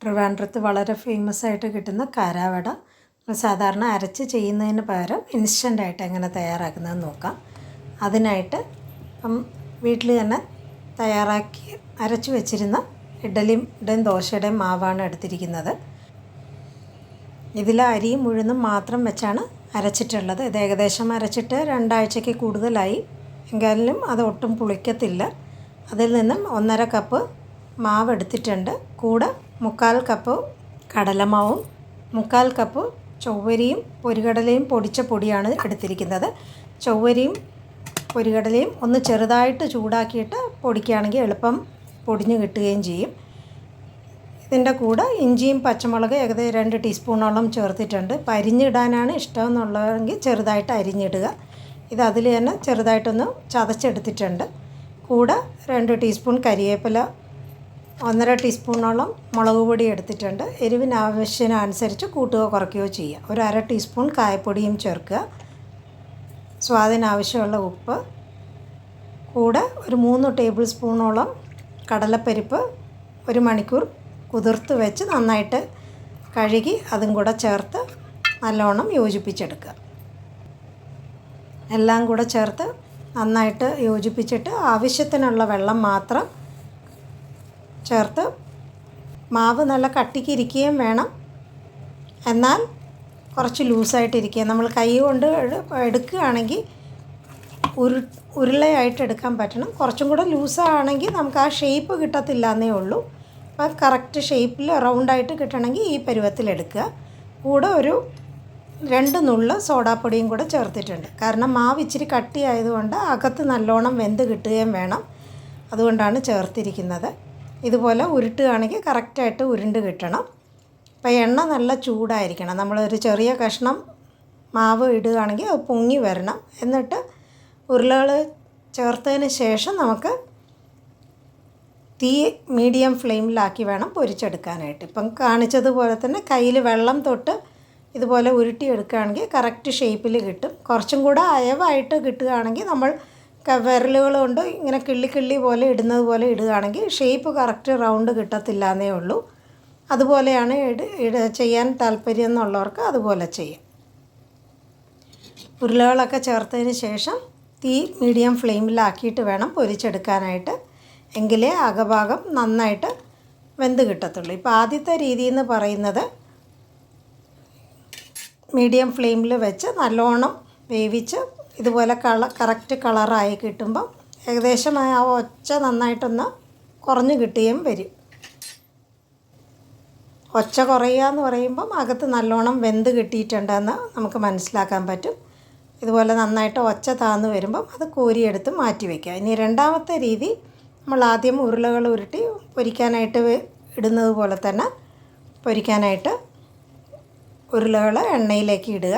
ട്രിവാൻഡ്രത്ത് വളരെ ഫേമസ് ആയിട്ട് കിട്ടുന്ന കാരാവട സാധാരണ അരച്ച് ചെയ്യുന്നതിന് പകരം ഇൻസ്റ്റൻ്റായിട്ട് എങ്ങനെ തയ്യാറാക്കുന്നതെന്ന് നോക്കാം. അതിനായിട്ട് വീട്ടിൽ തന്നെ തയ്യാറാക്കി അരച്ച് വെച്ചിരുന്ന ഇഡ്ഡലിയുടെയും ദോശയുടെയും മാവാണ് എടുത്തിരിക്കുന്നത്. ഇതിൽ അരിയും ഉഴുന്നും മാത്രം വെച്ചാണ് അരച്ചിട്ടുള്ളത്. ഇത് ഏകദേശം അരച്ചിട്ട് 2 ആഴ്ചയ്ക്ക് കൂടുതലായി, എങ്കിലും അത് ഒട്ടും പുളിക്കത്തില്ല. അതിൽ നിന്നും 1.5 കപ്പ് മാവ് എടുത്തിട്ടുണ്ട്. കൂടെ 1/4 കപ്പ് കടലമാവും 1/4 കപ്പ് ചൊവ്വരിയും പൊരികടലയും പൊടിച്ച പൊടിയാണ് എടുത്തിരിക്കുന്നത്. ചൊവ്വരിയും പൊരികടലയും ഒന്ന് ചെറുതായിട്ട് ചൂടാക്കിയിട്ട് പൊടിക്കുകയാണെങ്കിൽ എളുപ്പം പൊടിഞ്ഞ് കിട്ടുകയും ചെയ്യും. ഇതിൻ്റെ കൂടെ ഇഞ്ചിയും പച്ചമുളക് ഏകദേശം 2 ടീസ്പൂണോളം ചേർത്തിട്ടുണ്ട്. അരിഞ്ഞിടാനാണ് ഇഷ്ടമെന്നുള്ളതെങ്കിൽ ചെറുതായിട്ട് അരിഞ്ഞിടുക. ഇത് അതിൽ തന്നെ ചെറുതായിട്ടൊന്ന് ചതച്ചെടുത്തിട്ടുണ്ട്. കൂടെ 2 ടീസ്പൂൺ കരിവേപ്പില, 1.5 ടീസ്പൂണോളം മുളക് പൊടി എടുത്തിട്ടുണ്ട്. എരിവിന് ആവശ്യത്തിനനുസരിച്ച് കൂട്ടുകയോ കുറയ്ക്കുകയോ ചെയ്യുക. ഒരു 1/2 ടീസ്പൂൺ കായപ്പൊടിയും ചേർക്കുക. സ്വാദിനാവശ്യമുള്ള ഉപ്പ്, കൂടെ ഒരു 3 ടേബിൾ സ്പൂണോളം കടലപ്പരിപ്പ് 1 മണിക്കൂർ കുതിർത്ത് വെച്ച് നന്നായിട്ട് കഴുകി അതും കൂടെ ചേർത്ത് നല്ലോണം യോജിപ്പിച്ചെടുക്കുക. എല്ലാം കൂടെ ചേർത്ത് നന്നായിട്ട് യോജിപ്പിച്ചിട്ട് ആവശ്യത്തിനുള്ള വെള്ളം മാത്രം ചേർത്ത്, മാവ് നല്ല കട്ടിക്കിരിക്കുകയും വേണം, എന്നാൽ കുറച്ച് ലൂസായിട്ടിരിക്കുക. നമ്മൾ കൈ കൊണ്ട് എടുക്കുകയാണെങ്കിൽ ഉരുളയായിട്ട് എടുക്കാൻ പറ്റണം. കുറച്ചും കൂടെ ലൂസാണെങ്കിൽ നമുക്ക് ആ ഷേപ്പ് കിട്ടത്തില്ല എന്നേ ഉള്ളൂ. അപ്പോൾ കറക്റ്റ് ഷേപ്പിൽ റൗണ്ടായിട്ട് കിട്ടണമെങ്കിൽ ഈ പരുവത്തിലെടുക്കുക. കൂടെ ഒരു 2 നുള്ള് സോഡാപ്പൊടിയും കൂടെ ചേർത്തിട്ടുണ്ട്. കാരണം മാവ് ഇച്ചിരി കട്ടിയായതുകൊണ്ട് അകത്ത് നല്ലോണം വെന്ത് കിട്ടുകയും വേണം, അതുകൊണ്ടാണ് ചേർത്തിരിക്കുന്നത്. ഇതുപോലെ ഉരുട്ടുകയാണെങ്കിൽ കറക്റ്റായിട്ട് ഉരുണ്ട് കിട്ടണം. അപ്പോൾ എണ്ണ നല്ല ചൂടായിരിക്കണം. നമ്മളൊരു ചെറിയ കഷ്ണം മാവ് ഇടുകയാണെങ്കിൽ അത് പൊങ്ങി വരണം. എന്നിട്ട് ഉരുളകൾ ചേർത്തതിന് ശേഷം നമുക്ക് തീ മീഡിയം ഫ്ലെയിമിലാക്കി വേണം പൊരിച്ചെടുക്കാനായിട്ട്. ഇപ്പം കാണിച്ചതുപോലെ തന്നെ കയ്യിൽ വെള്ളം തൊട്ട് ഇതുപോലെ ഉരുട്ടിയെടുക്കുകയാണെങ്കിൽ കറക്റ്റ് ഷേപ്പിൽ കിട്ടും. കുറച്ചും കൂടെ അയവായിട്ട് കിട്ടുകയാണെങ്കിൽ നമ്മൾ വിരലുകൾ കൊണ്ട് ഇങ്ങനെ കിള്ളി പോലെ ഇടുന്നത് പോലെ ഇടുകയാണെങ്കിൽ ഷേപ്പ് കറക്റ്റ് റൗണ്ട് കിട്ടത്തില്ല എന്നേ ഉള്ളൂ. അതുപോലെയാണ് ചെയ്യാൻ താല്പര്യം എന്നുള്ളവർക്ക് അതുപോലെ ചെയ്യാം. ഉരുളകളൊക്കെ ചേർത്തതിന് ശേഷം തീ മീഡിയം ഫ്ലെയിമിലാക്കിയിട്ട് വേണം പൊരിച്ചെടുക്കാനായിട്ട്, എങ്കിലേ അകഭാഗം നന്നായിട്ട് വെന്ത് കിട്ടത്തുള്ളൂ. ഇപ്പോൾ ആദ്യത്തെ രീതി എന്ന് പറയുന്നത് മീഡിയം ഫ്ലെയിമിൽ വെച്ച് നല്ലോണം വേവിച്ച് ഇതുപോലെ കറക്റ്റ് കളറായി കിട്ടുമ്പം ഏകദേശം ആ ഒച്ച നന്നായിട്ടൊന്ന് കുറഞ്ഞ് കിട്ടുകയും വരും. ഒച്ച കുറയുക എന്ന് പറയുമ്പം അകത്ത് നല്ലോണം വെന്ത് കിട്ടിയിട്ടുണ്ടെന്ന് നമുക്ക് മനസ്സിലാക്കാൻ പറ്റും. ഇതുപോലെ നന്നായിട്ട് ഒച്ച താന്ന് വരുമ്പം അത് കോരിയെടുത്ത് മാറ്റി വയ്ക്കുക. ഇനി രണ്ടാമത്തെ രീതി, നമ്മൾ ആദ്യം ഉരുളകൾ ഉരുട്ടി പൊരിക്കാനായിട്ട് ഇടുന്നത് പോലെ തന്നെ പൊരിക്കാനായിട്ട് ഉരുളകൾ എണ്ണയിലേക്ക് ഇടുക.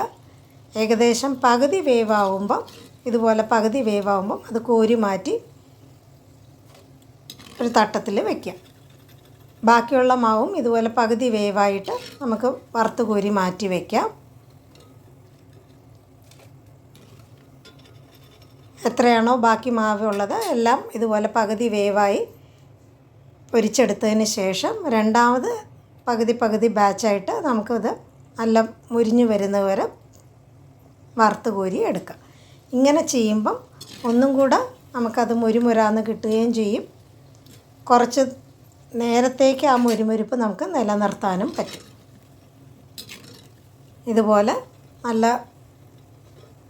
ഏകദേശം പകുതി വേവാകുമ്പം ഇതുപോലെ പകുതി വേവാകുമ്പം അത് കോരി മാറ്റി ഒരു തട്ടത്തിൽ വയ്ക്കാം. ബാക്കിയുള്ള മാവും ഇതുപോലെ പകുതി വേവായിട്ട് നമുക്ക് വറുത്ത് കോരി മാറ്റി വയ്ക്കാം. എത്രയാണോ ബാക്കി മാവ് ഉള്ളത് എല്ലാം ഇതുപോലെ പകുതി വേവായി പൊരിച്ചെടുത്തതിന് ശേഷം രണ്ടാമത് പകുതി ബാച്ചായിട്ട് നമുക്കിത് നല്ല മുരിഞ്ഞ് വരുന്നവരെ വറുത്ത് കോരി എടുക്കാം. ഇങ്ങനെ ചെയ്യുമ്പം ഒന്നും കൂടെ നമുക്കത് മുരുമുരാന്ന് കിട്ടുകയും ചെയ്യും. കുറച്ച് നേരത്തേക്ക് ആ മുരുമുരിപ്പ് നമുക്ക് നിലനിർത്താനും പറ്റും. ഇതുപോലെ നല്ല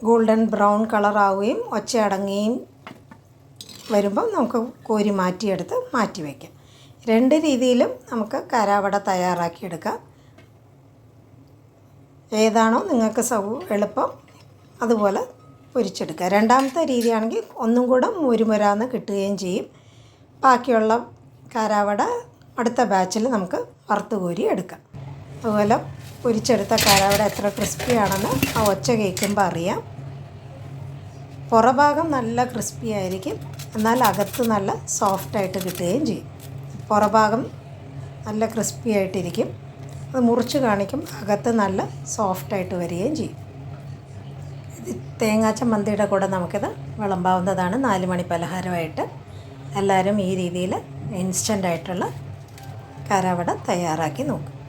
ഗോൾഡൻ ബ്രൗൺ കളറാവുകയും ഒച്ച അടങ്ങുകയും വരുമ്പം നമുക്ക് കോരി മാറ്റിയെടുത്ത് മാറ്റി വയ്ക്കാം. 2 രീതിയിലും നമുക്ക് കാരാവട തയ്യാറാക്കിയെടുക്കാം. ഏതാണോ നിങ്ങൾക്ക് എളുപ്പം അതുപോലെ പൊരിച്ചെടുക്കുക. രണ്ടാമത്തെ രീതിയാണെങ്കിൽ ഒന്നും കൂടെ മുരുമുരാന്ന് കിട്ടുകയും ചെയ്യും. ബാക്കിയുള്ള കാരാവട അടുത്ത ബാച്ചിൽ നമുക്ക് വറുത്ത് കോരി എടുക്കാം. അതുപോലെ പൊരിച്ചെടുത്ത കാരാവട എത്ര ക്രിസ്പി ആണെന്ന് ആ ഒച്ച കേൾക്കുമ്പോൾ അറിയാം. പുറഭാഗം നല്ല ക്രിസ്പി ആയിരിക്കും, എന്നാൽ അകത്ത് നല്ല സോഫ്റ്റായിട്ട് കിട്ടുകയും ചെയ്യും. പുറഭാഗം നല്ല ക്രിസ്പി ആയിട്ടിരിക്കും, അത് മുറിച്ച് കാണിക്കും, അകത്ത് നല്ല സോഫ്റ്റായിട്ട് വരികയും ചെയ്യും. ഇത് തേങ്ങാ ചമ്മന്തിയുടെ കൂടെ നമുക്കിത് വിളമ്പാവുന്നതാണ്. 4 മണി പലഹാരമായിട്ട് എല്ലാവരും ഈ രീതിയിൽ ഇൻസ്റ്റൻ്റായിട്ടുള്ള കാരാവട തയ്യാറാക്കി നോക്കും.